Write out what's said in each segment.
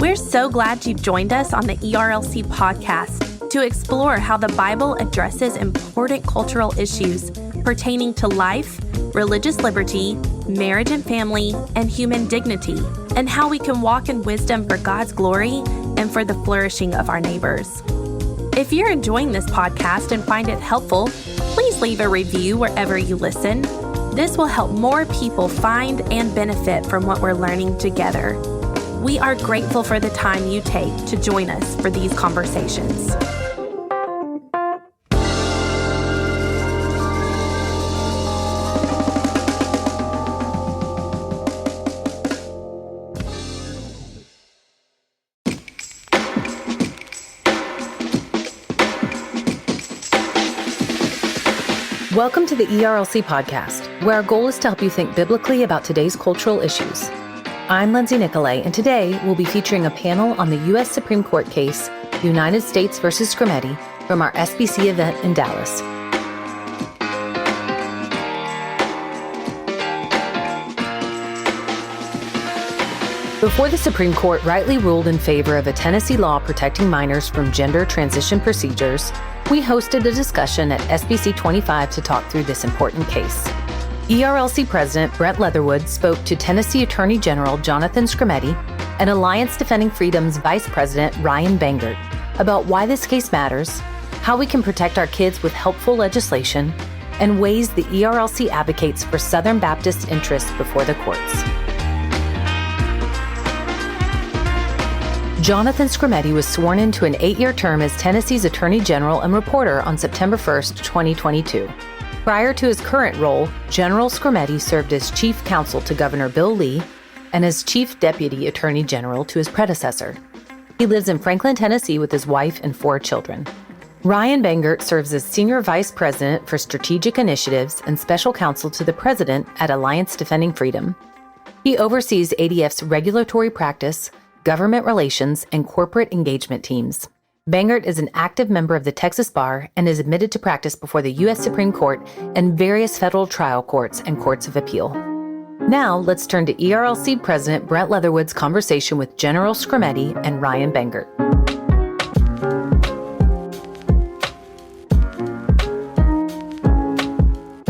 We're so glad you've joined us on the ERLC podcast to explore how the Bible addresses important cultural issues pertaining to life, religious liberty, marriage and family, and human dignity, and how we can walk in wisdom for God's glory and for the flourishing of our neighbors. If you're enjoying this podcast and find it helpful, please leave a review wherever you listen. This will help more people find and benefit from what we're learning together. We are grateful for the time you take to join us for these conversations. Welcome to the ERLC podcast, where our goal is to help you think biblically about today's cultural issues. I'm Lindsay Nicolay, and today we'll be featuring a panel on the U.S. Supreme Court case, United States v. Skrmetti, from our SBC event in Dallas. Before the Supreme Court rightly ruled in favor of a Tennessee law protecting minors from gender transition procedures, we hosted a discussion at SBC 25 to talk through this important case. ERLC President Brent Leatherwood spoke to Tennessee Attorney General Jonathan Skrmetti and Alliance Defending Freedom's Vice President Ryan Bangert about why this case matters, how we can protect our kids with helpful legislation, and ways the ERLC advocates for Southern Baptist interests before the courts. Jonathan Skrmetti was sworn into an 8-year term as Tennessee's Attorney General and reporter on September 1st, 2022. Prior to his current role, General Skrmetti served as Chief Counsel to Governor Bill Lee and as Chief Deputy Attorney General to his predecessor. He lives in Franklin, Tennessee with his wife and 4 children. Ryan Bangert serves as Senior Vice President for Strategic Initiatives and Special Counsel to the President at Alliance Defending Freedom. He oversees ADF's regulatory practice, government relations, and corporate engagement teams. Bangert is an active member of the Texas Bar and is admitted to practice before the U.S. Supreme Court and various federal trial courts and courts of appeal. Now, let's turn to ERLC President Brent Leatherwood's conversation with General Skrmetti and Ryan Bangert.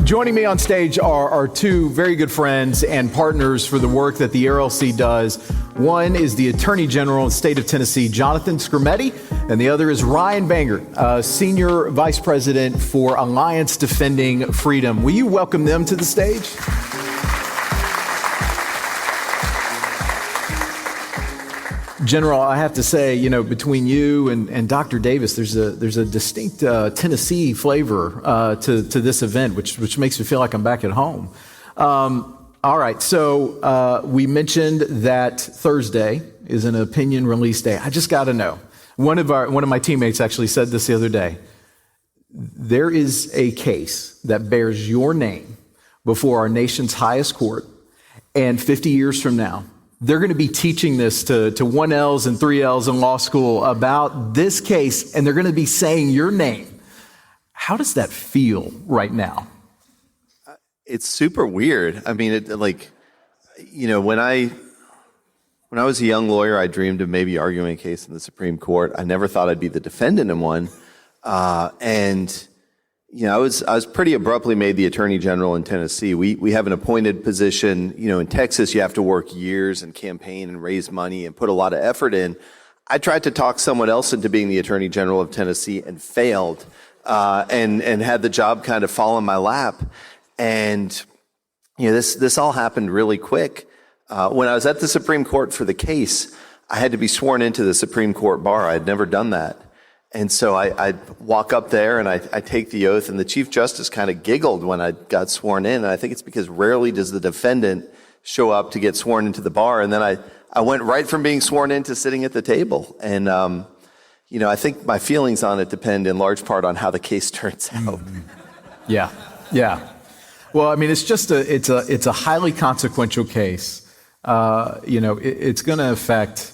Joining me on stage are 2 very good friends and partners for the work that the ERLC does. One is the Attorney General of the state of Tennessee, Jonathan Skrmetti, and the other is Ryan Bangert, Senior Vice President for Alliance Defending Freedom. Will you welcome them to the stage? General, I have to say, between you and Dr. Davis, there's a distinct Tennessee flavor to this event, which makes me feel like I'm back at home. All right, so we mentioned that Thursday is an opinion release day. I just got to know. One of my teammates actually said this the other day. There is a case that bears your name before our nation's highest court, and 50 years from now, they're going to be teaching this to 1Ls and 3Ls in law school about this case, and they're going to be saying your name. How does that feel right now? It's super weird. I mean, when I was a young lawyer, I dreamed of maybe arguing a case in the Supreme Court. I never thought I'd be the defendant in one. I was pretty abruptly made the Attorney General in Tennessee. We have an appointed position. In Texas, you have to work years and campaign and raise money and put a lot of effort in. I tried to talk someone else into being the Attorney General of Tennessee and failed, and had the job kind of fall in my lap. And this all happened really quick. When I was at the Supreme Court for the case, I had to be sworn into the Supreme Court bar. I had never done that. And so I walk up there and I take the oath, and the Chief Justice kind of giggled when I got sworn in. And I think it's because rarely does the defendant show up to get sworn into the bar. And then I went right from being sworn in to sitting at the table. And, I think my feelings on it depend in large part on how the case turns out. Yeah. Well, I mean, it's a highly consequential case. It's going to affect.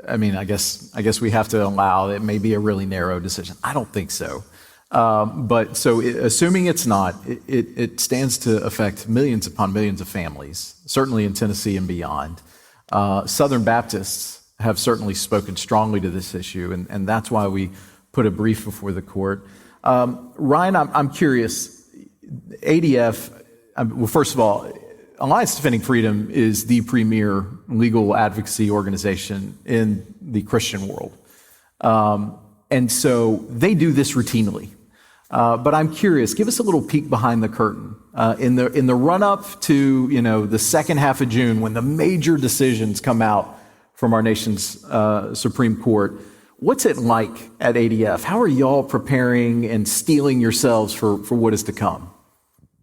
I mean, I guess we have to allow it may be a really narrow decision. I don't think so. But so assuming it's not, it stands to affect millions upon millions of families, certainly in Tennessee and beyond. Southern Baptists have certainly spoken strongly to this issue, and that's why we put a brief before the court. Ryan, I'm curious, ADF, well, first of all, Alliance Defending Freedom is the premier legal advocacy organization in the Christian world. And so they do this routinely. But I'm curious, give us a little peek behind the curtain. In the run-up to, the second half of June, when the major decisions come out from our nation's Supreme Court, what's it like at ADF? How are y'all preparing and steeling yourselves for what is to come?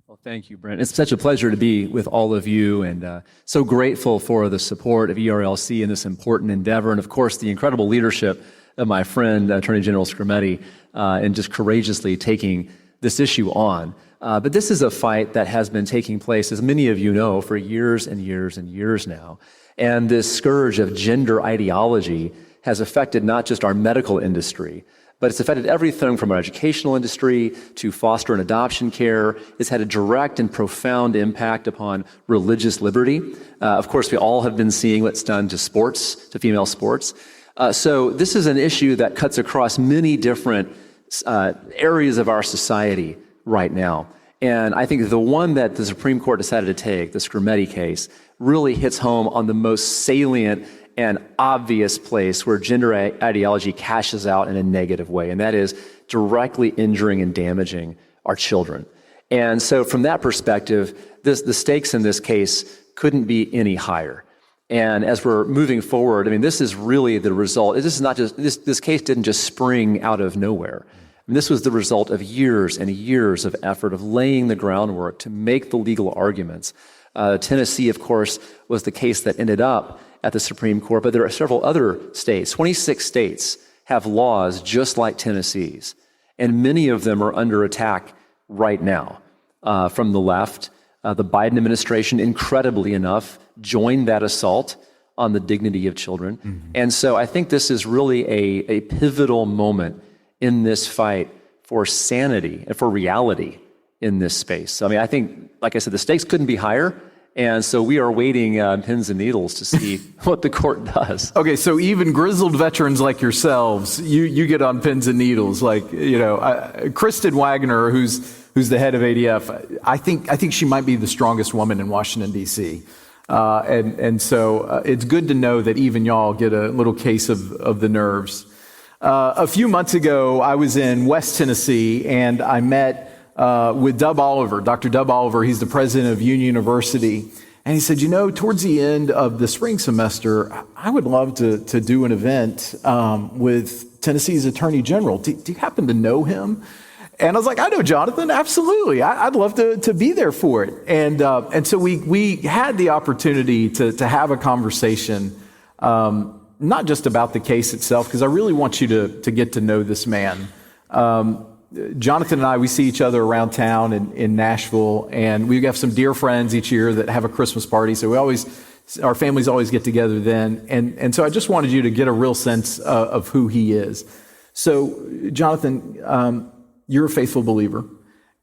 Well, thank you, Brent. It's such a pleasure to be with all of you, and so grateful for the support of ERLC in this important endeavor, and of course, the incredible leadership of my friend, Attorney General Skrmetti, and just courageously taking this issue on. But this is a fight that has been taking place, as many of you know, for years and years and years now. And this scourge of gender ideology has affected not just our medical industry, but it's affected everything from our educational industry to foster and adoption care. It's had a direct and profound impact upon religious liberty. Of course, we all have been seeing what's done to sports, to female sports. So this is an issue that cuts across many different areas of our society right now. And I think the one that the Supreme Court decided to take, the Skrmetti case, really hits home on the most salient and obvious place where gender ideology cashes out in a negative way, and that is directly injuring and damaging our children. And so from that perspective, the stakes in this case couldn't be any higher. And as we're moving forward, I mean, this is really the result. This is not just, this case didn't just spring out of nowhere. I mean, this was the result of years and years of effort of laying the groundwork to make the legal arguments. Tennessee, of course, was the case that ended up at the Supreme Court, but there are several other states. 26 states have laws just like Tennessee's, and many of them are under attack right now from the left. The Biden administration, incredibly enough, joined that assault on the dignity of children. Mm-hmm. And so I think this is really a pivotal moment in this fight for sanity and for reality in this space. I mean, I think, like I said, the stakes couldn't be higher. And so we are waiting pins and needles to see what the court does. Okay, so even grizzled veterans like yourselves, you get on pins and needles. Like, Kristen Wagner, who's the head of ADF, I think she might be the strongest woman in Washington, D.C. And so it's good to know that even y'all get a little case of the nerves. A few months ago, I was in West Tennessee, and I met with Dub Oliver, Dr. Dub Oliver. He's the president of Union University. And he said, towards the end of the spring semester, I would love to do an event with Tennessee's Attorney General. Do you happen to know him? And I was like, I know Jonathan, absolutely. I'd love to be there for it. And so we had the opportunity to have a conversation, not just about the case itself, because I really want you to get to know this man. Jonathan and I, we see each other around town in Nashville, and we have some dear friends each year that have a Christmas party. So our families always get together then. And so I just wanted you to get a real sense of who he is. So Jonathan, you're a faithful believer,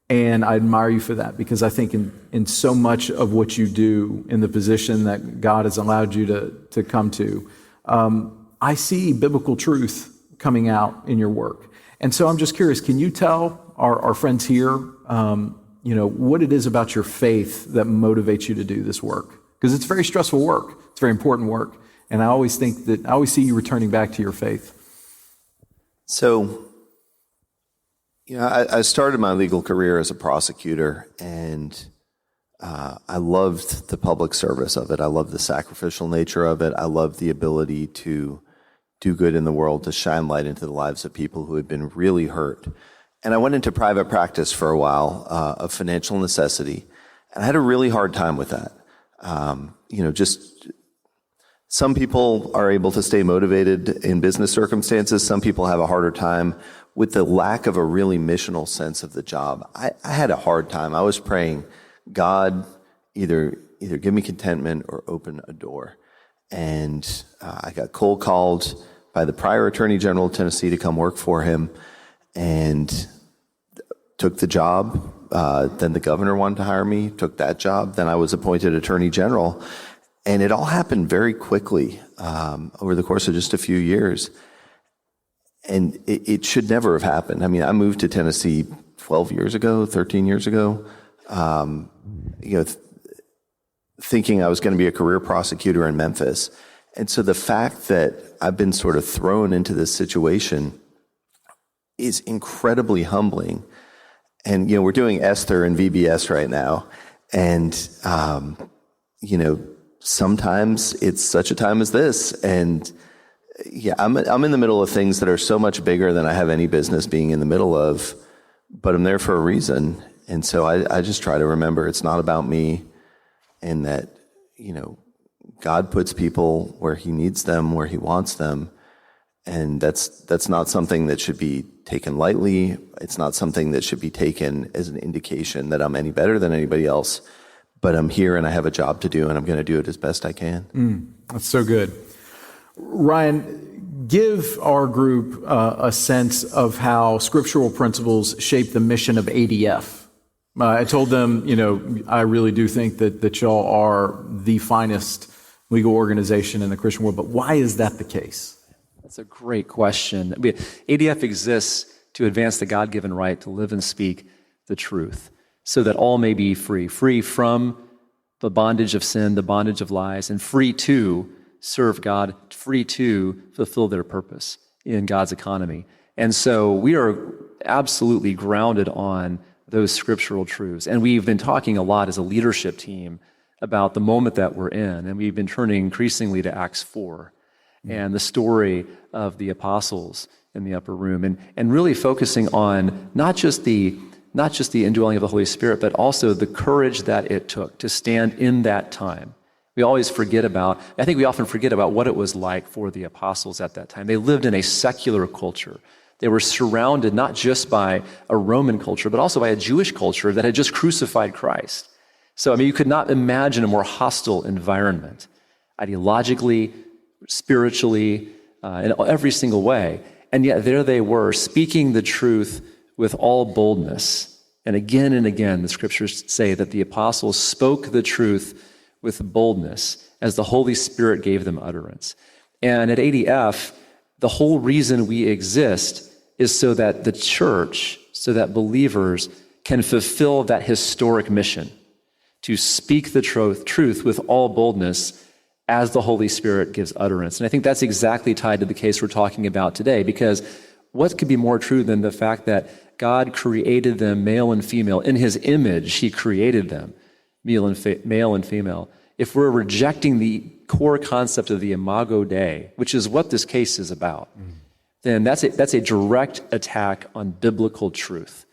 and I admire you for that, because I think in so much of what you do in the position that God has allowed you to come to, I see biblical truth coming out in your work. And so I'm just curious, can you tell our friends here, what it is about your faith that motivates you to do this work? Because it's very stressful work. It's very important work. And I always see you returning back to your faith. So, I started my legal career as a prosecutor, and I loved the public service of it. I loved the sacrificial nature of it. I loved the ability to do good in the world, to shine light into the lives of people who had been really hurt. And I went into private practice for a while of financial necessity, and I had a really hard time with that. Just some people are able to stay motivated in business circumstances. Some people have a harder time with the lack of a really missional sense of the job. I had a hard time. I was praying, God, either give me contentment or open a door. And I got cold called by the prior Attorney General of Tennessee to come work for him. And took the job. Then the governor wanted to hire me, took that job. Then I was appointed Attorney General. And it all happened very quickly over the course of just a few years. And it should never have happened. I mean, I moved to Tennessee 12 years ago, 13 years ago, thinking I was going to be a career prosecutor in Memphis. And so the fact that I've been sort of thrown into this situation is incredibly humbling. And, we're doing Esther and VBS right now. And, sometimes it's such a time as this. And I'm in the middle of things that are so much bigger than I have any business being in the middle of, but I'm there for a reason. And so I just try to remember it's not about me, and that, God puts people where he needs them, where he wants them. And that's not something that should be taken lightly. It's not something that should be taken as an indication that I'm any better than anybody else. But I'm here and I have a job to do, and I'm going to do it as best I can. That's so good. Ryan, give our group a sense of how scriptural principles shape the mission of ADF. I told them, I really do think that y'all are the finest legal organization in the Christian world, but why is that the case? That's a great question. ADF exists to advance the God-given right to live and speak the truth, so that all may be free from the bondage of sin, the bondage of lies, and free to serve God, free to fulfill their purpose in God's economy. And so we are absolutely grounded on those scriptural truths. And we've been talking a lot as a leadership team about the moment that we're in, and we've been turning increasingly to Acts 4 and the story of the apostles in the upper room, and really focusing on not just the indwelling of the Holy Spirit, but also the courage that it took to stand in that time. I think we often forget about what it was like for the apostles at that time. They lived in a secular culture. They were surrounded not just by a Roman culture, but also by a Jewish culture that had just crucified Christ. So, you could not imagine a more hostile environment, ideologically, spiritually, in every single way. And yet there they were, speaking the truth with all boldness. And again, the scriptures say that the apostles spoke the truth with boldness as the Holy Spirit gave them utterance. And at ADF, the whole reason we exist is so that the church, so that believers can fulfill that historic mission to speak the truth with all boldness as the Holy Spirit gives utterance. And I think that's exactly tied to the case we're talking about today, because what could be more true than the fact that God created them male and female? In his image, he created them male and female. If we're rejecting the core concept of the Imago Dei, which is what this case is about, then that's a direct attack on biblical truth.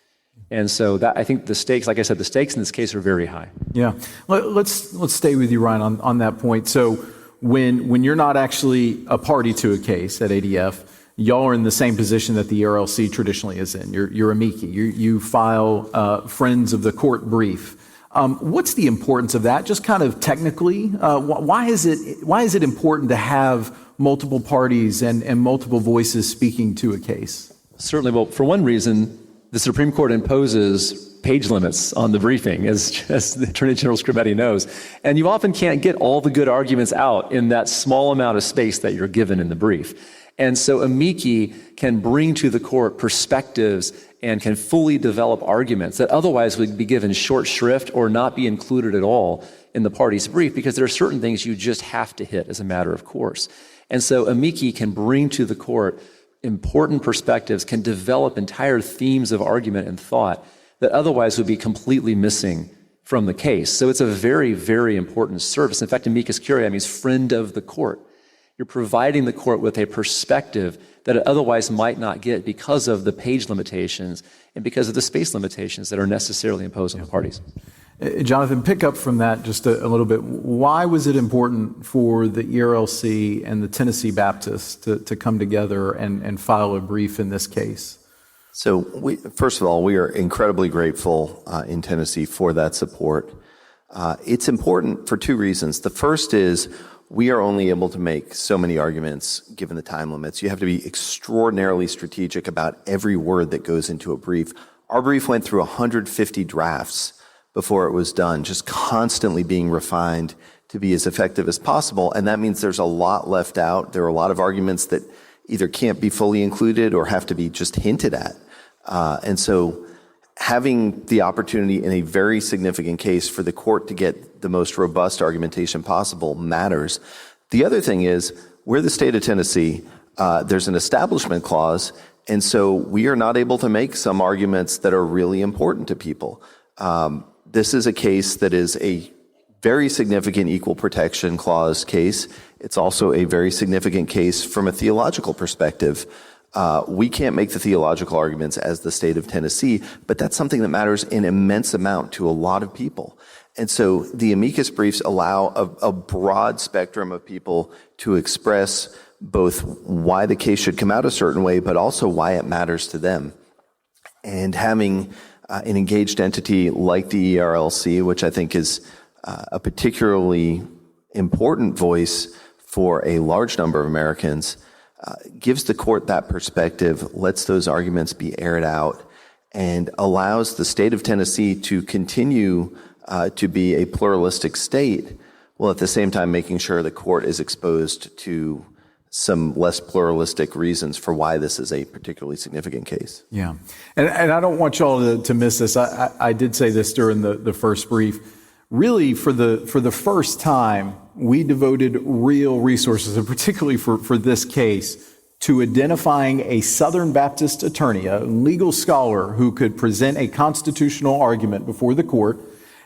And so I think the stakes, like I said, the stakes in this case are very high. Yeah. Let's stay with you, Ryan, on that point. So when you're not actually a party to a case at ADF, y'all are in the same position that the ERLC traditionally is in. You're amici. You file friends of the court brief. What's the importance of that? Just kind of technically, why is it important to have multiple parties and multiple voices speaking to a case? Certainly. Well, for one reason, the Supreme Court imposes page limits on the briefing, as the Attorney General Skrmetti knows. And you often can't get all the good arguments out in that small amount of space that you're given in the brief. And so amici can bring to the court perspectives and can fully develop arguments that otherwise would be given short shrift or not be included at all in the party's brief, because there are certain things you just have to hit as a matter of course. And so amici can bring to the court important perspectives, can develop entire themes of argument and thought that otherwise would be completely missing from the case. So it's a very, very important service. In fact, amicus curiae means friend of the court. You're providing the court with a perspective that it otherwise might not get because of the page limitations and because of the space limitations that are necessarily imposed on the parties. Jonathan, pick up from that just a little bit. Why was it important for the ERLC and the Tennessee Baptists to come together and file a brief in this case? So first of all, we are incredibly grateful in Tennessee for that support. It's important for two reasons. The first is we are only able to make so many arguments given the time limits. You have to be extraordinarily strategic about every word that goes into a brief. Our brief went through 150 drafts before it was done, just constantly being refined to be as effective as possible. And that means there's a lot left out. There are a lot of arguments that either can't be fully included or have to be just hinted at. And so having the opportunity in a very significant case for the court to get the most robust argumentation possible matters. The other thing is, we're the state of Tennessee. There's an establishment clause, and so we are not able to make some arguments that are really important to people. This is a case that is a very significant equal protection clause case. It's also a very significant case from a theological perspective. We can't make the theological arguments as the state of Tennessee, but that's something that matters an immense amount to a lot of people. And so the amicus briefs allow a broad spectrum of people to express both why the case should come out a certain way, but also why it matters to them. And having an engaged entity like the ERLC, which I think is a particularly important voice for a large number of Americans, gives the court that perspective, lets those arguments be aired out, and allows the state of Tennessee to continue to be a pluralistic state, while at the same time making sure the court is exposed to some less pluralistic reasons for why this is a particularly significant case. Yeah. And I don't want y'all to miss this. I did say this during the first brief. Really, for the first time, we devoted real resources, and particularly for this case, to identifying a Southern Baptist attorney, a legal scholar who could present a constitutional argument before the court,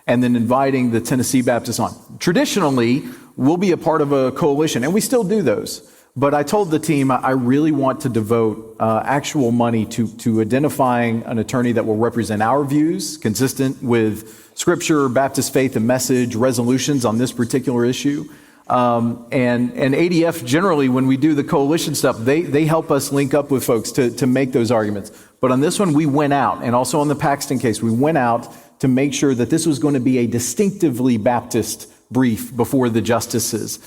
and then inviting the Tennessee Baptists on. Traditionally, we'll be a part of a coalition, and we still do those. But I told the team I really want to devote actual money to identifying an attorney that will represent our views, consistent with Scripture, Baptist faith and message, resolutions on this particular issue. And ADF generally, when we do the coalition stuff, they help us link up with folks to make those arguments. But on this one, we went out, and also on the Paxton case, we went out to make sure that this was going to be a distinctively Baptist brief before the justices.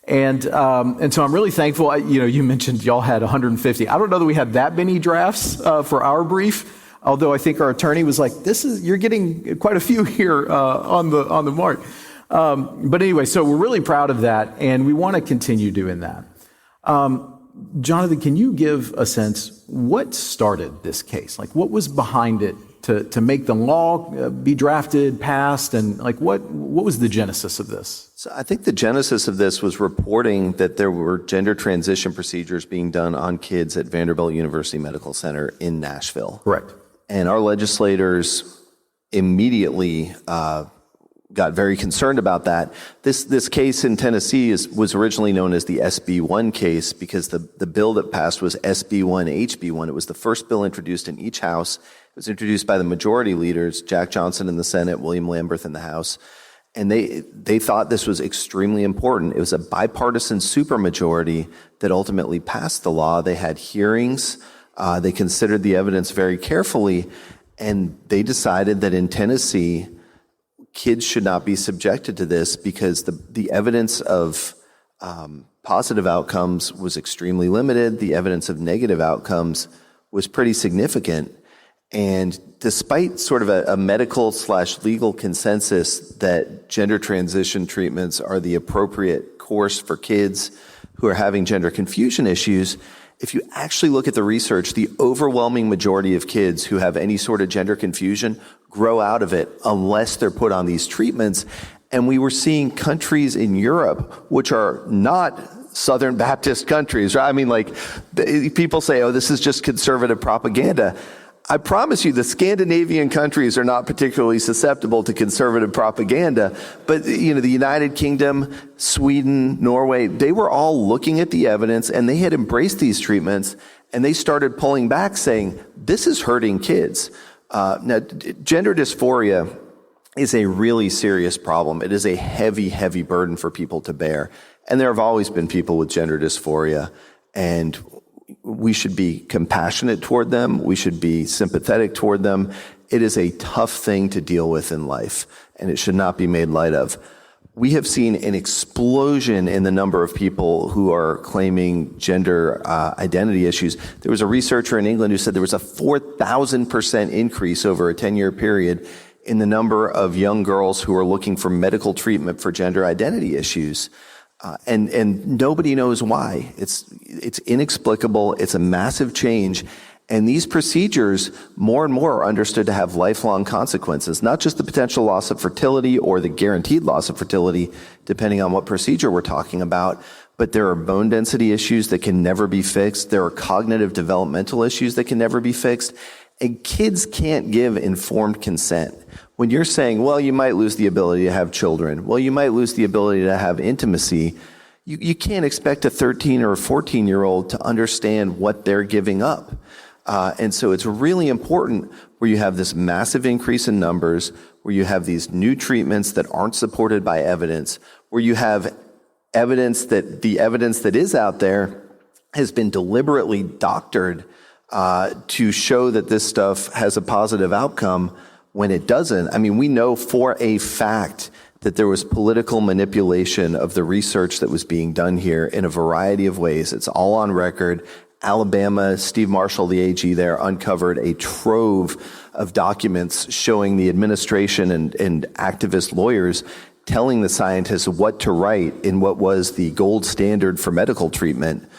And so I'm really thankful. You mentioned y'all had 150. I don't know that we had that many drafts for our brief, although I think our attorney was like, you're getting quite a few here on the mark. But anyway, so we're really proud of that, and we want to continue doing that. Jonathan, can you give a sense what started this case? Like, what was behind it to make the law be drafted, passed, and like what was the genesis of this? So I think the genesis of this was reporting that there were gender transition procedures being done on kids at Vanderbilt University Medical Center in Nashville. Correct. And our legislators immediately got very concerned about that. This case in Tennessee was originally known as the SB1 case because the bill that passed was SB1 HB1. It was the first bill introduced in each house. It was introduced by the majority leaders, Jack Johnson in the Senate, William Lamberth in the House. And they thought this was extremely important. It was a bipartisan supermajority that ultimately passed the law. They had hearings. They considered the evidence very carefully, and they decided that in Tennessee, kids should not be subjected to this because the evidence of positive outcomes was extremely limited. The evidence of negative outcomes was pretty significant. And despite sort of a medical/legal consensus that gender transition treatments are the appropriate course for kids who are having gender confusion issues, if you actually look at the research, the overwhelming majority of kids who have any sort of gender confusion grow out of it unless they're put on these treatments. And we were seeing countries in Europe, which are not Southern Baptist countries, right? I mean, like, people say, oh, this is just conservative propaganda. I promise you, the Scandinavian countries are not particularly susceptible to conservative propaganda, but the United Kingdom, Sweden, Norway, they were all looking at the evidence and they had embraced these treatments and they started pulling back saying, this is hurting kids. Now, gender dysphoria is a really serious problem. It is a heavy, heavy burden for people to bear. And there have always been people with gender dysphoria, and we should be compassionate toward them. We should be sympathetic toward them. It is a tough thing to deal with in life, and it should not be made light of. we have seen an explosion in the number of people who are claiming gender identity issues. There was a researcher in England who said there was a 4,000% increase over a 10-year period in the number of young girls who are looking for medical treatment for gender identity issues. And nobody knows why. It's inexplicable. It's a massive change. And these procedures, more and more, are understood to have lifelong consequences, not just the potential loss of fertility or the guaranteed loss of fertility, depending on what procedure we're talking about, but there are bone density issues that can never be fixed. There are cognitive developmental issues that can never be fixed. And kids can't give informed consent. When you're saying, well, you might lose the ability to have children, well, you might lose the ability to have intimacy, you can't expect a 13 or a 14-year-old to understand what they're giving up. And so it's really important where you have this massive increase in numbers, where you have these new treatments that aren't supported by evidence, where you have evidence that the evidence that is out there has been deliberately doctored to show that this stuff has a positive outcome when it doesn't. I mean, we know for a fact that there was political manipulation of the research that was being done here in a variety of ways. It's all on record. Alabama, Steve Marshall, the AG there, uncovered a trove of documents showing the administration and activist lawyers telling the scientists what to write in what was the gold standard for medical treatment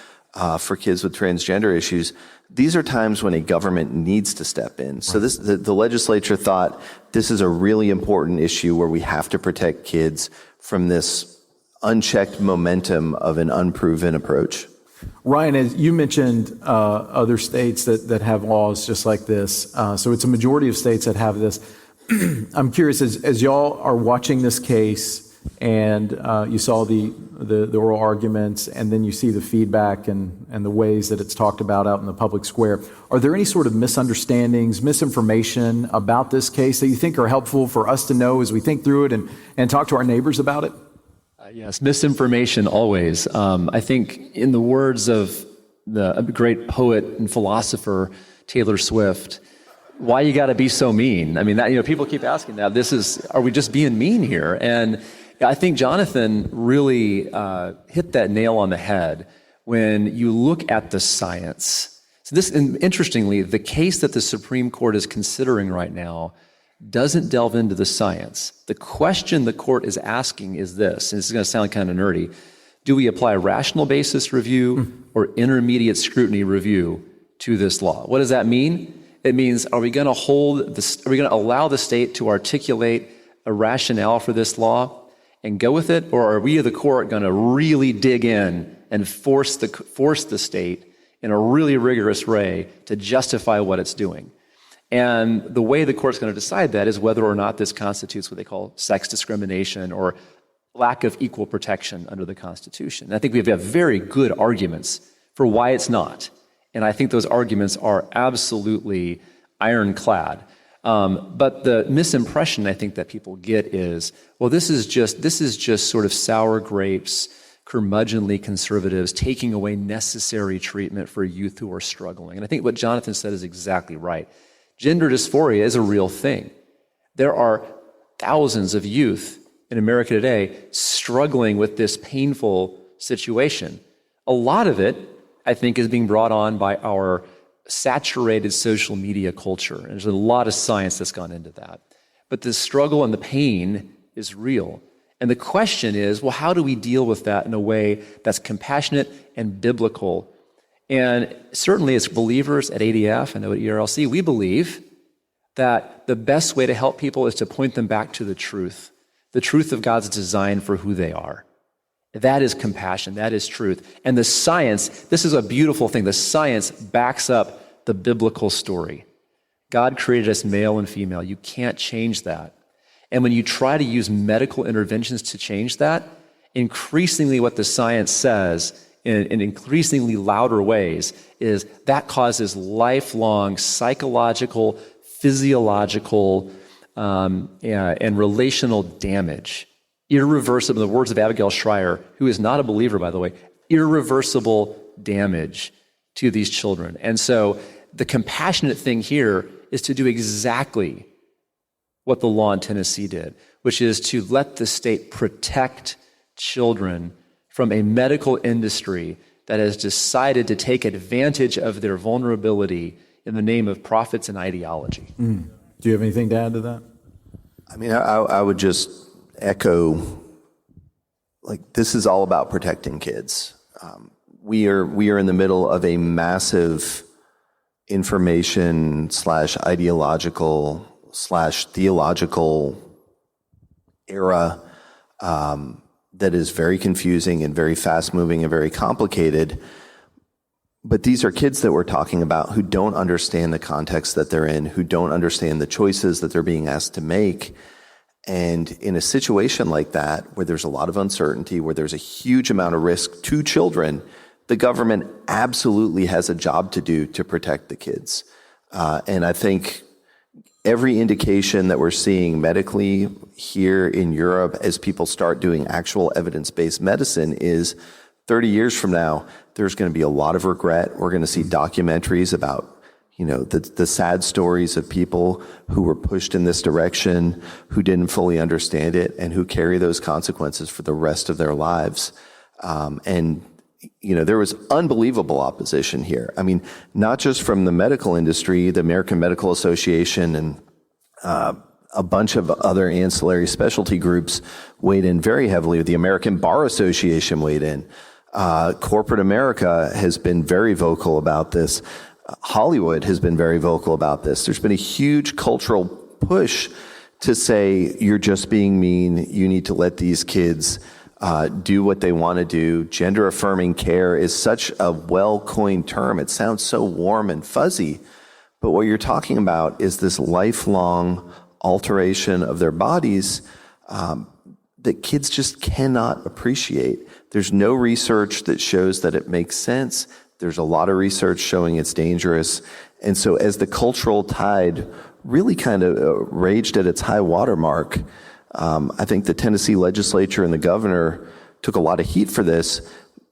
for kids with transgender issues. These are times when a government needs to step in. So the legislature thought this is a really important issue where we have to protect kids from this unchecked momentum of an unproven approach. Ryan, as you mentioned other states that have laws just like this. So it's a majority of states that have this. I'm curious, as y'all are watching this case and you saw the oral arguments and then you see the feedback and the ways that it's talked about out in the public square, are there any sort of misunderstandings, misinformation about this case that you think are helpful for us to know as we think through it and talk to our neighbors about it? Yes, misinformation always. I think in the words of the great poet and philosopher Taylor Swift, why you got to be so mean? I mean, that, people keep asking that. Are we just being mean here? And I think Jonathan really hit that nail on the head when you look at the science. So interestingly, the case that the Supreme Court is considering right now doesn't delve into the science. The question the court is asking is this, and this is going to sound kind of nerdy: do we apply rational basis review or intermediate scrutiny review to this law? What does that mean? It means, are we going to allow the state to articulate a rationale for this law and go with it, or are we, the court, going to really dig in and force the state in a really rigorous way to justify what it's doing? And the way the court's going to decide that is whether or not this constitutes what they call sex discrimination or lack of equal protection under the Constitution. And I think we have very good arguments for why it's not. And I think those arguments are absolutely ironclad. But the misimpression I think that people get is, well, this is just sort of sour grapes, curmudgeonly conservatives taking away necessary treatment for youth who are struggling. And I think what Jonathan said is exactly right. Gender dysphoria is a real thing. There are thousands of youth in America today struggling with this painful situation. A lot of it, I think, is being brought on by our saturated social media culture. And there's a lot of science that's gone into that. But the struggle and the pain is real. And the question is, well, how do we deal with that in a way that's compassionate and biblical? And certainly as believers at ADF and at ERLC, we believe that the best way to help people is to point them back to the truth of God's design for who they are. That is compassion, that is truth. And the science, this is a beautiful thing, the science backs up the biblical story. God created us male and female. You can't change that. And when you try to use medical interventions to change that, increasingly what the science says in increasingly louder ways is that causes lifelong psychological, physiological, and relational damage. Irreversible, in the words of Abigail Schreier, who is not a believer, by the way, irreversible damage to these children. And so the compassionate thing here is to do exactly what the law in Tennessee did, which is to let the state protect children from a medical industry that has decided to take advantage of their vulnerability in the name of profits and ideology. Do you have anything to add to that? I mean, I would just echo, like, this is all about protecting kids. We are in the middle of a massive information / ideological / theological era that is very confusing and very fast moving and very complicated. But these are kids that we're talking about who don't understand the context that they're in, who don't understand the choices that they're being asked to make. And in a situation like that, where there's a lot of uncertainty, where there's a huge amount of risk to children, the government absolutely has a job to do to protect the kids. And I think every indication that we're seeing medically here in Europe as people start doing actual evidence-based medicine is 30 years from now, there's going to be a lot of regret. We're going to see documentaries about, the sad stories of people who were pushed in this direction, who didn't fully understand it, and who carry those consequences for the rest of their lives. There was unbelievable opposition here. I mean, not just from the medical industry, the American Medical Association and a bunch of other ancillary specialty groups weighed in very heavily. The American Bar Association weighed in. Corporate America has been very vocal about this. Hollywood has been very vocal about this. There's been a huge cultural push to say, you're just being mean. You need to let these kids do what they want to do. Gender affirming care is such a well-coined term. It sounds so warm and fuzzy. But what you're talking about is this lifelong alteration of their bodies that kids just cannot appreciate. There's no research that shows that it makes sense. There's a lot of research showing it's dangerous. And so as the cultural tide really kind of raged at its high water mark, I think the Tennessee legislature and the governor took a lot of heat for this,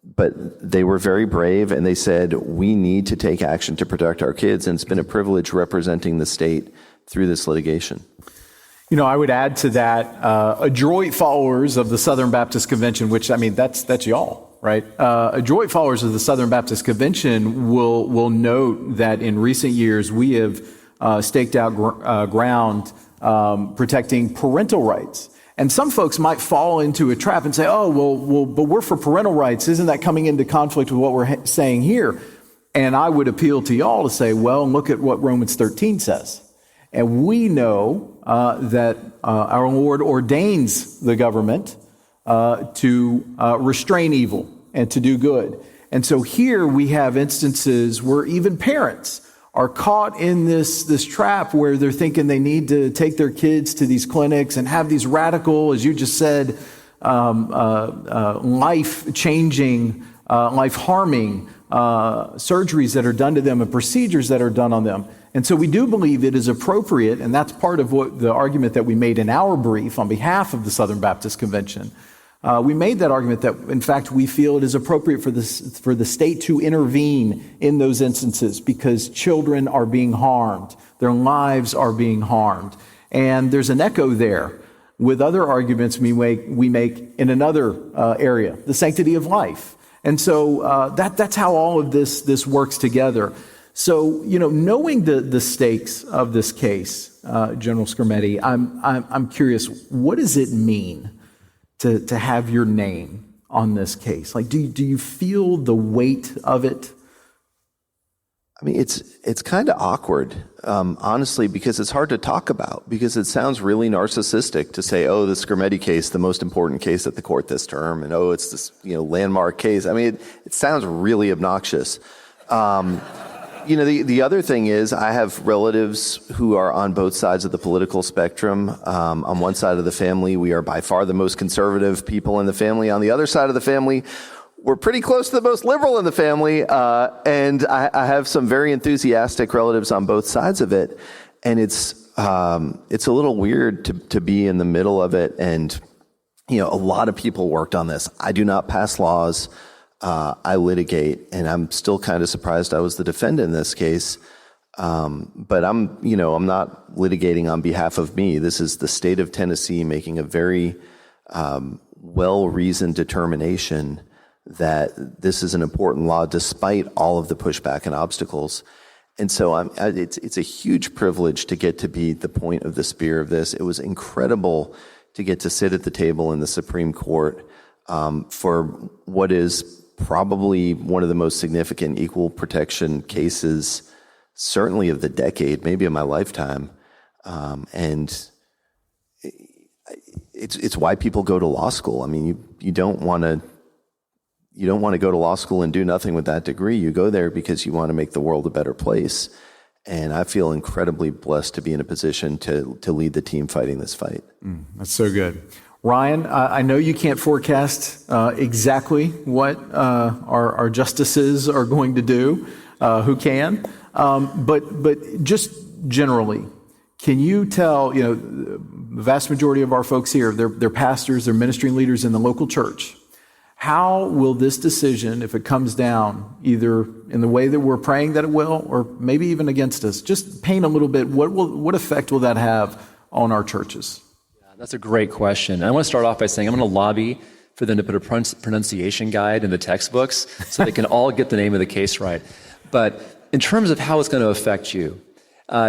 but they were very brave and they said, we need to take action to protect our kids. And it's been a privilege representing the state through this litigation. I would add to that, adroit followers of the Southern Baptist Convention, which, that's y'all, right? Adroit followers of the Southern Baptist Convention will note that in recent years, we have staked out ground protecting parental rights. And some folks might fall into a trap and say, but we're for parental rights. Isn't that coming into conflict with what we're saying here? And I would appeal to y'all to say, look at what Romans 13 says. And we know that our Lord ordains the government to restrain evil and to do good. And so here we have instances where even parents are caught in this trap where they're thinking they need to take their kids to these clinics and have these radical, as you just said, life-changing, life-harming surgeries that are done to them and procedures that are done on them. And so we do believe it is appropriate, and that's part of what the argument that we made in our brief on behalf of the Southern Baptist Convention. We made that argument that, in fact, we feel it is appropriate for the state to intervene in those instances because children are being harmed. Their lives are being harmed. And there's an echo there with other arguments we make in another area, the sanctity of life. And so that's how all of this works together. So, knowing the stakes of this case, General Skrmetti, I'm curious, what does it mean to have your name on this case? Like, do you feel the weight of it? I mean, it's kind of awkward, honestly, because it's hard to talk about, because it sounds really narcissistic to say, the Skrmetti case, the most important case at the court this term, and it's this, landmark case. I mean, it sounds really obnoxious. The other thing is I have relatives who are on both sides of the political spectrum. On one side of the family, we are by far the most conservative people in the family. On the other side of the family, we're pretty close to the most liberal in the family. And I have some very enthusiastic relatives on both sides of it. And it's a little weird to be in the middle of it. And, a lot of people worked on this. I do not pass laws. I litigate, and I'm still kind of surprised I was the defendant in this case. But I'm not litigating on behalf of me. This is the state of Tennessee making a very well-reasoned determination that this is an important law despite all of the pushback and obstacles. And so it's a huge privilege to get to be the point of the spear of this. It was incredible to get to sit at the table in the Supreme Court for what is probably one of the most significant equal protection cases, certainly of the decade, maybe of my lifetime. And it's why people go to law school. I mean, you don't want to go to law school and do nothing with that degree. You go there because you want to make the world a better place. And I feel incredibly blessed to be in a position to lead the team fighting this fight. That's so good. Ryan, I know you can't forecast exactly what our justices are going to do. Who can? But just generally, can you tell, the vast majority of our folks here, they're pastors, they're ministry leaders in the local church. How will this decision, if it comes down, either in the way that we're praying that it will, or maybe even against us, just paint a little bit, what effect will that have on our churches? Yeah, that's a great question. I want to start off by saying I'm going to lobby for them to put a pronunciation guide in the textbooks so they can all get the name of the case right. But in terms of how it's going to affect you,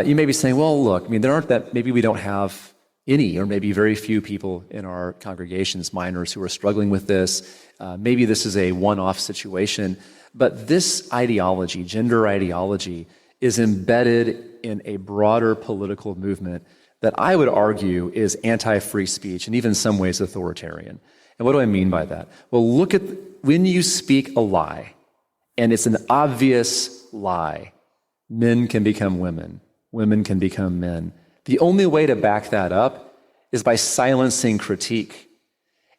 you may be saying, well, look, there aren't that, maybe we don't have any or maybe very few people in our congregations, minors, who are struggling with this. Maybe this is a one-off situation. But this ideology, gender ideology, is embedded in a broader political movement that I would argue is anti-free speech and even in some ways authoritarian. And what do I mean by that? Well, look at when you speak a lie, and it's an obvious lie, men can become women, women can become men. The only way to back that up is by silencing critique.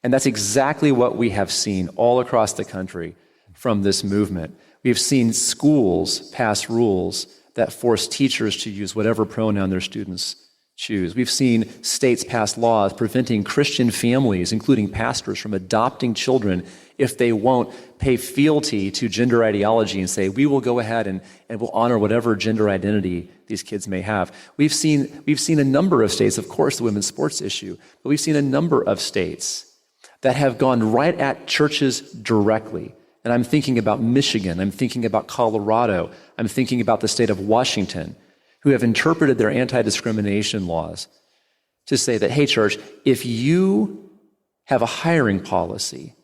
And that's exactly what we have seen all across the country from this movement. We've seen schools pass rules that force teachers to use whatever pronoun their students choose. We've seen states pass laws preventing Christian families, including pastors, from adopting children if they won't pay fealty to gender ideology and say, we will go ahead and we'll honor whatever gender identity these kids may have. We've seen a number of states, of course, the women's sports issue, but we've seen a number of states that have gone right at churches directly. And I'm thinking about Michigan, I'm thinking about Colorado, I'm thinking about the state of Washington, who have interpreted their anti-discrimination laws to say that, hey, church, if you have a hiring policy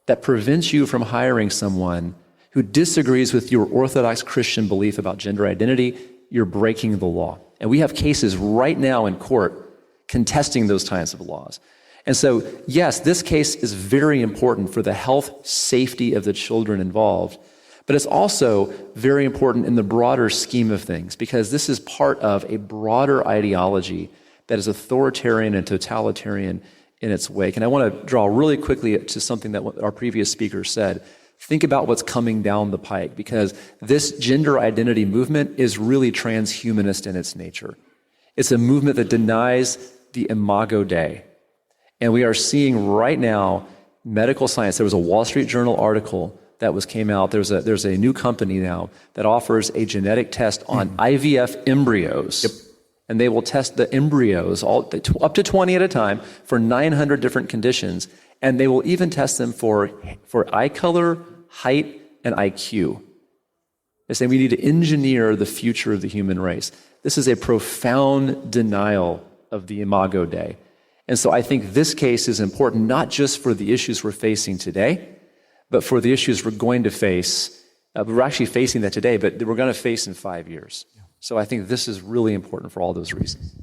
that prevents you from hiring someone who disagrees with your Orthodox Christian belief about gender identity, you're breaking the law. And we have cases right now in court contesting those kinds of laws. And so, yes, this case is very important for the health, safety of the children involved, but it's also very important in the broader scheme of things because this is part of a broader ideology that is authoritarian and totalitarian in its wake. And I want to draw really quickly to something that our previous speaker said. Think about what's coming down the pike because this gender identity movement is really transhumanist in its nature. It's a movement that denies the imago Dei. And we are seeing right now medical science. There was a Wall Street Journal article that came out. There's a new company now that offers a genetic test on IVF embryos. Yep. And they will test the embryos up to 20 at a time for 900 different conditions. And they will even test them for eye color, height, and IQ. They say we need to engineer the future of the human race. This is a profound denial of the imago Dei. And so I think this case is important, not just for the issues we're facing today, but for the issues we're going to face. We're actually facing that today, but we're going to face in 5 years. So I think this is really important for all those reasons.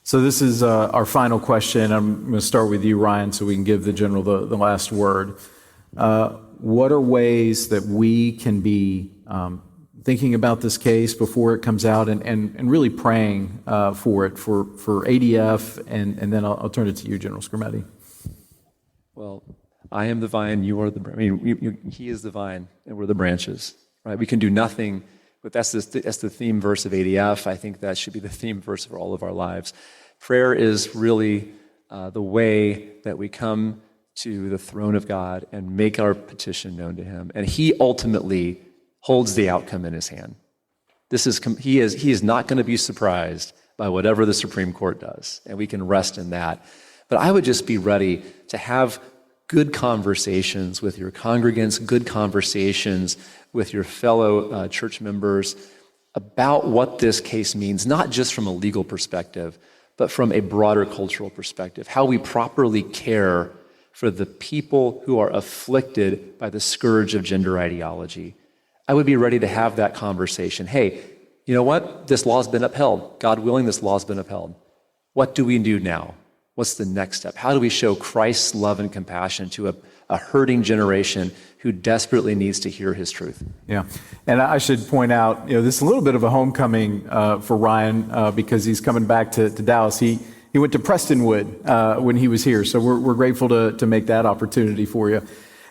So this is our final question. I'm going to start with you, Ryan, so we can give the general the last word. What are ways that we can be thinking about this case before it comes out and really praying for it, for ADF, and then I'll turn it to you, General Skrmetti. Well, I am the vine, you are the he is the vine, and we're the branches, right? We can do nothing, but that's the theme verse of ADF. I think that should be the theme verse for all of our lives. Prayer is really the way that we come to the throne of God and make our petition known to him. And he ultimately holds the outcome in his hand. He is not going to be surprised by whatever the Supreme Court does, and we can rest in that. But I would just be ready to have good conversations with your congregants, good conversations with your fellow church members about what this case means, not just from a legal perspective, but from a broader cultural perspective, how we properly care for the people who are afflicted by the scourge of gender ideology. I would be ready to have that conversation. Hey, you know what? This law's been upheld. God willing, this law's been upheld. What do we do now? What's the next step? How do we show Christ's love and compassion to a hurting generation who desperately needs to hear his truth? Yeah, and I should point out, this is a little bit of a homecoming for Ryan because he's coming back to Dallas. He went to Prestonwood when he was here, so we're grateful to make that opportunity for you.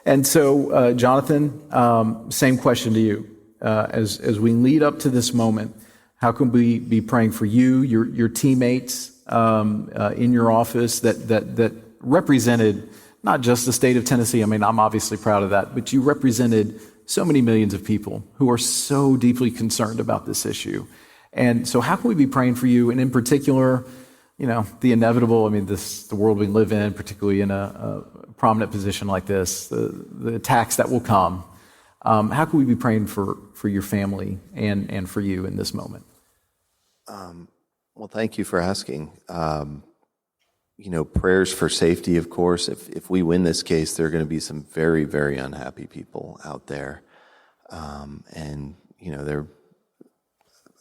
And so, Jonathan, same question to you. As we lead up to this moment, how can we be praying for you, your teammates in your office that represented not just the state of Tennessee? I mean, I'm obviously proud of that, but you represented so many millions of people who are so deeply concerned about this issue. And so how can we be praying for you? And in particular, the inevitable, the world we live in, particularly in a prominent position like this, the attacks that will come. How can we be praying for your family and for you in this moment? Well, thank you for asking. Prayers for safety, of course. If we win this case, there are going to be some very, very unhappy people out there.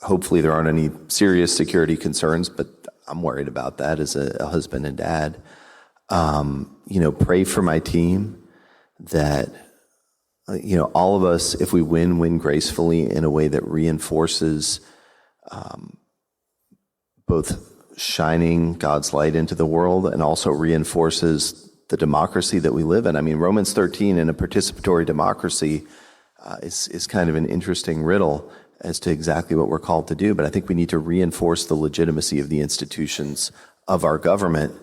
Hopefully there aren't any serious security concerns, but I'm worried about that as a husband and dad. Pray for my team that, all of us, if we win gracefully in a way that reinforces both shining God's light into the world and also reinforces the democracy that we live in. Romans 13 in a participatory democracy is kind of an interesting riddle as to exactly what we're called to do, but I think we need to reinforce the legitimacy of the institutions of our government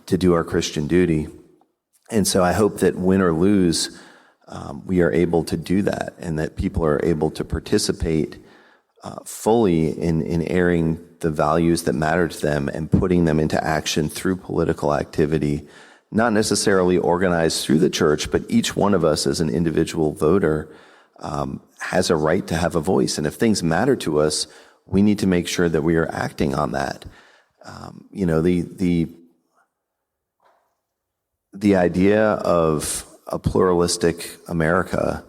to do our Christian duty. And so I hope that win or lose, we are able to do that, and that people are able to participate fully in airing the values that matter to them and putting them into action through political activity, not necessarily organized through the church, but each one of us as an individual voter has a right to have a voice. And if things matter to us, we need to make sure that we are acting on that. The idea of a pluralistic America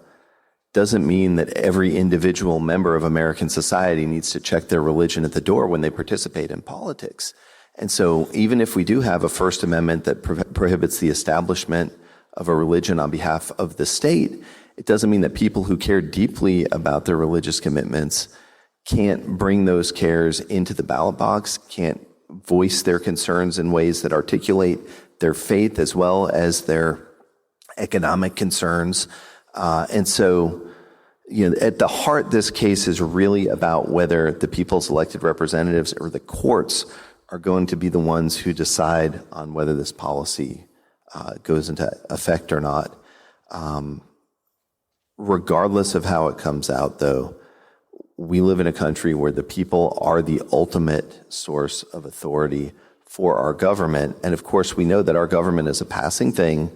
doesn't mean that every individual member of American society needs to check their religion at the door when they participate in politics. And so even if we do have a First Amendment that prohibits the establishment of a religion on behalf of the state, it doesn't mean that people who care deeply about their religious commitments can't bring those cares into the ballot box, can't voice their concerns in ways that articulate their faith as well as their economic concerns. And so, at the heart, this case is really about whether the people's elected representatives or the courts are going to be the ones who decide on whether this policy goes into effect or not. Regardless of how it comes out, though, we live in a country where the people are the ultimate source of authority for our government. And of course, we know that our government is a passing thing,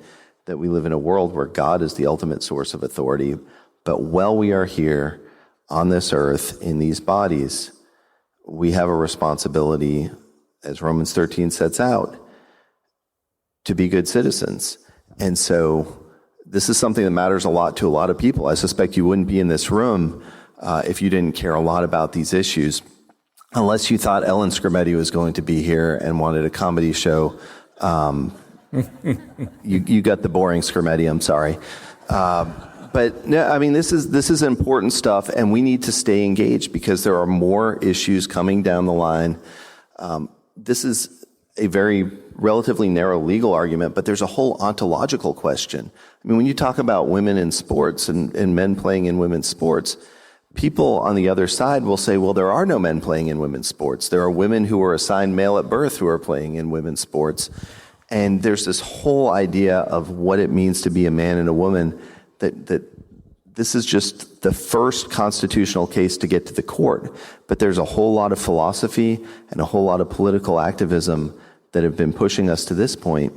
that we live in a world where God is the ultimate source of authority. But while we are here on this earth in these bodies, we have a responsibility, as Romans 13 sets out, to be good citizens. And so this is something that matters a lot to a lot of people. I suspect you wouldn't be in this room if you didn't care a lot about these issues, unless you thought Ellen Skrmetti was going to be here and wanted a comedy show. You got the boring Skrmetti, I'm sorry. But no, this is important stuff, and we need to stay engaged because there are more issues coming down the line. This is a very relatively narrow legal argument, but there's a whole ontological question. When you talk about women in sports and men playing in women's sports, people on the other side will say, well, there are no men playing in women's sports. There are women who were assigned male at birth who are playing in women's sports. And there's this whole idea of what it means to be a man and a woman that this is just the first constitutional case to get to the court, but there's a whole lot of philosophy and a whole lot of political activism that have been pushing us to this point.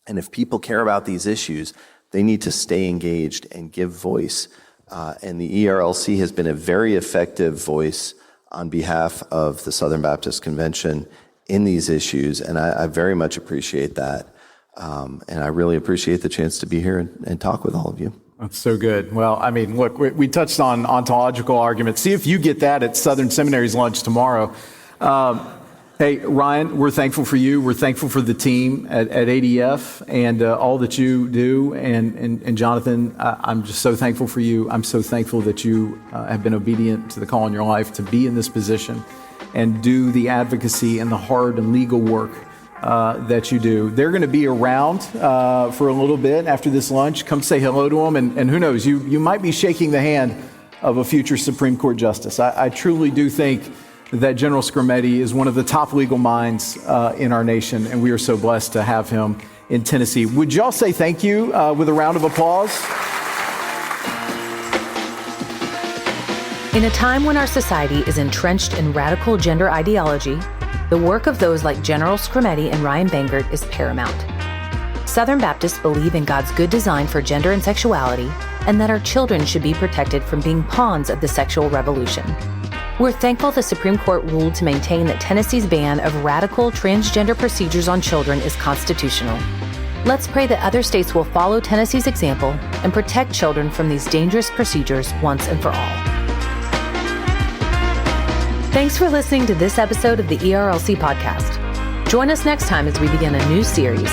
And if people care about these issues, they need to stay engaged and give voice. And the ERLC has been a very effective voice on behalf of the Southern Baptist Convention in these issues, and I very much appreciate that. And I really appreciate the chance to be here and talk with all of you. That's so good. Well, I mean, look, we touched on ontological arguments. See if you get that at Southern Seminary's lunch tomorrow. Hey, Ryan, we're thankful for you. We're thankful for the team at ADF and all that you do. And Jonathan, I'm just so thankful for you. I'm so thankful that you have been obedient to the call in your life to be in this position and do the advocacy and the hard and legal work that you do. They're going to be around for a little bit after this lunch. Come say hello to them. And who knows, you might be shaking the hand of a future Supreme Court justice. I truly do think that General Skrmetti is one of the top legal minds in our nation, and we are so blessed to have him in Tennessee. Would y'all say thank you with a round of applause? In a time when our society is entrenched in radical gender ideology, the work of those like General Skrmetti and Ryan Bangert is paramount. Southern Baptists believe in God's good design for gender and sexuality, and that our children should be protected from being pawns of the sexual revolution. We're thankful the Supreme Court ruled to maintain that Tennessee's ban of radical transgender procedures on children is constitutional. Let's pray that other states will follow Tennessee's example and protect children from these dangerous procedures once and for all. Thanks for listening to this episode of the ERLC podcast. Join us next time as we begin a new series,